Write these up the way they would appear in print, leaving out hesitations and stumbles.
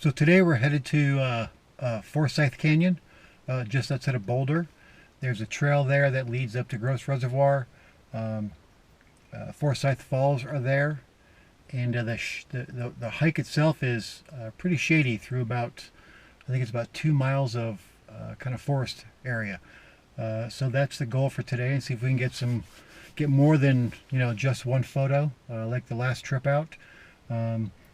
So today we're headed to Forsythe Canyon, just outside of Boulder. There's a trail there that leads up to Gross Reservoir. Um, Forsythe Falls are there, and the hike itself is pretty shady through about, I think it's about 2 miles of kind of forest area. So that's the goal for today, and see if we can get more than just one photo, like the last trip out.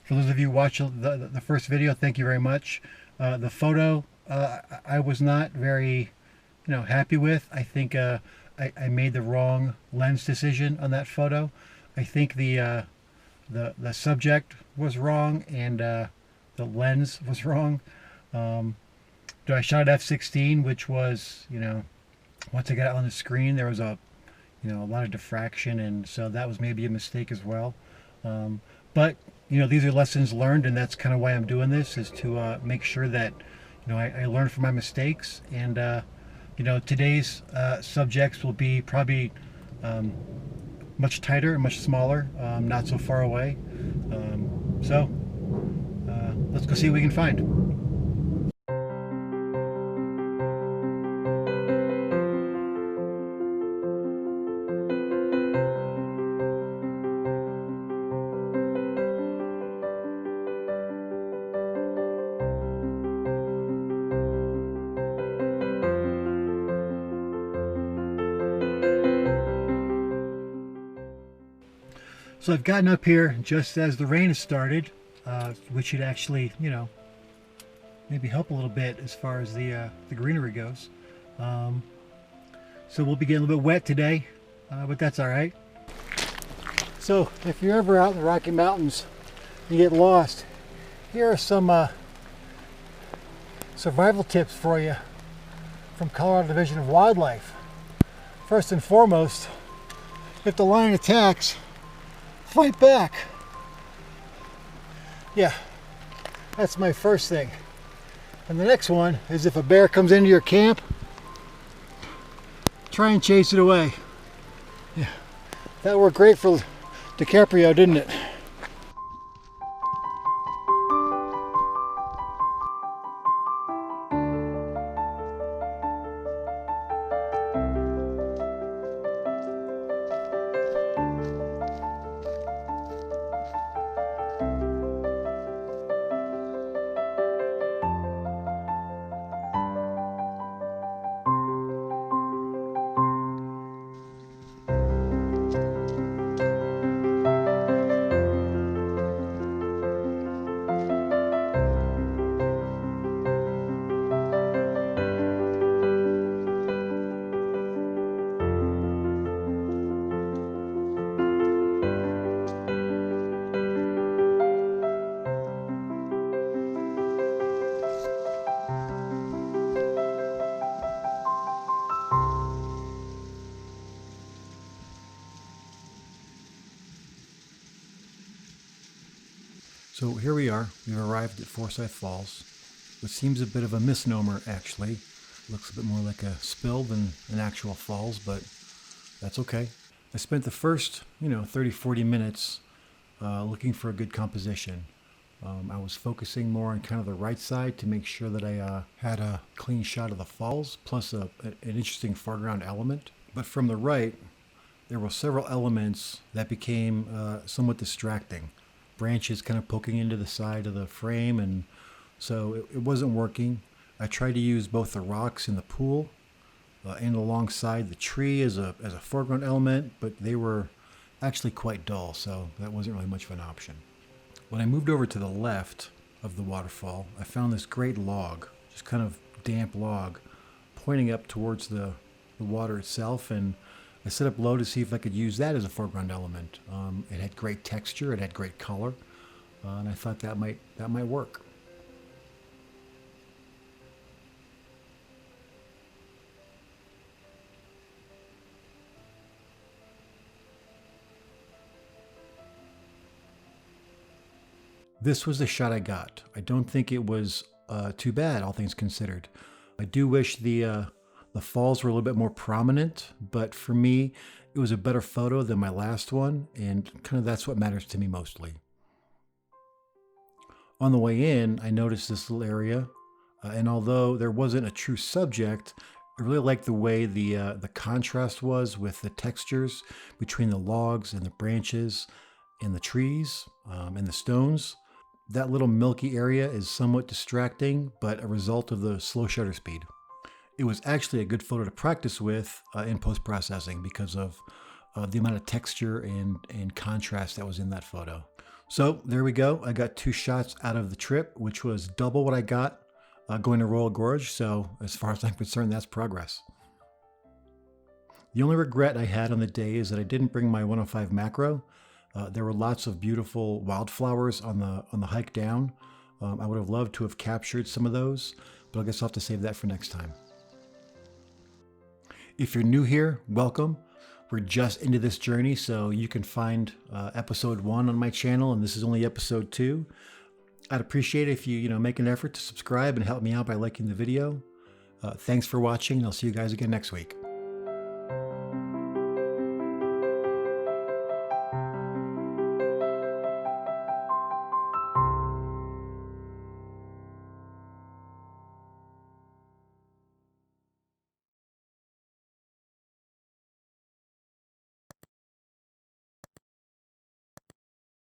For those of you who watch the first video, thank you very much. The photo I was not very happy with. I think I made the wrong lens decision on that photo. I think the subject was wrong, and the lens was wrong. I shot at f/16, which was once I got it on the screen there was a lot of diffraction, and so that was maybe a mistake as well. But these are lessons learned, and that's kind of why I'm doing this, is to make sure that I learn from my mistakes. And today's subjects will be probably much tighter and much smaller, not so far away. So let's go see what we can find. So I've gotten up here just as the rain has started, which should actually, maybe help a little bit as far as the greenery goes. So we'll be getting a little bit wet today, but that's all right. So if you're ever out in the Rocky Mountains and you get lost, here are some survival tips for you from Colorado Division of Wildlife. First and foremost, if the lion attacks, fight back. Yeah, that's my first thing. And the next one is, if a bear comes into your camp, try and chase it away. Yeah, that worked great for DiCaprio, didn't it? So here we are. We've arrived at Forsythe Falls, which seems a bit of a misnomer, actually. Looks a bit more like a spill than an actual falls, but that's okay. I spent the first 30-40 minutes looking for a good composition. I was focusing more on kind of the right side to make sure that I had a clean shot of the falls, plus an interesting foreground element. But from the right, there were several elements that became somewhat distracting. Branches kind of poking into the side of the frame, and so it wasn't working. I tried to use both the rocks in the pool and alongside the tree as a foreground element, but they were actually quite dull, so that wasn't really much of an option. When I moved over to the left of the waterfall, I found this great log, just kind of damp log, pointing up towards the water itself, and I set up low to see if I could use that as a foreground element. It had great texture, it had great color, and I thought that might work. This was the shot I got. I don't think it was too bad, all things considered. I do wish the falls were a little bit more prominent, but for me, it was a better photo than my last one, and kind of that's what matters to me mostly. On the way in, I noticed this little area, and although there wasn't a true subject, I really liked the way the contrast was with the textures between the logs and the branches and the trees and the stones. That little milky area is somewhat distracting, but a result of the slow shutter speed. It was actually a good photo to practice with in post-processing because of the amount of texture and contrast that was in that photo. So there we go. I got 2 shots out of the trip, which was double what I got going to Royal Gorge. So as far as I'm concerned, that's progress. The only regret I had on the day is that I didn't bring my 105 macro. There were lots of beautiful wildflowers on the hike down. I would have loved to have captured some of those, but I guess I'll have to save that for next time. If you're new here, welcome. We're just into this journey, so you can find episode 1 on my channel, and this is only episode 2. I'd appreciate it if you make an effort to subscribe and help me out by liking the video. Thanks for watching, and I'll see you guys again next week.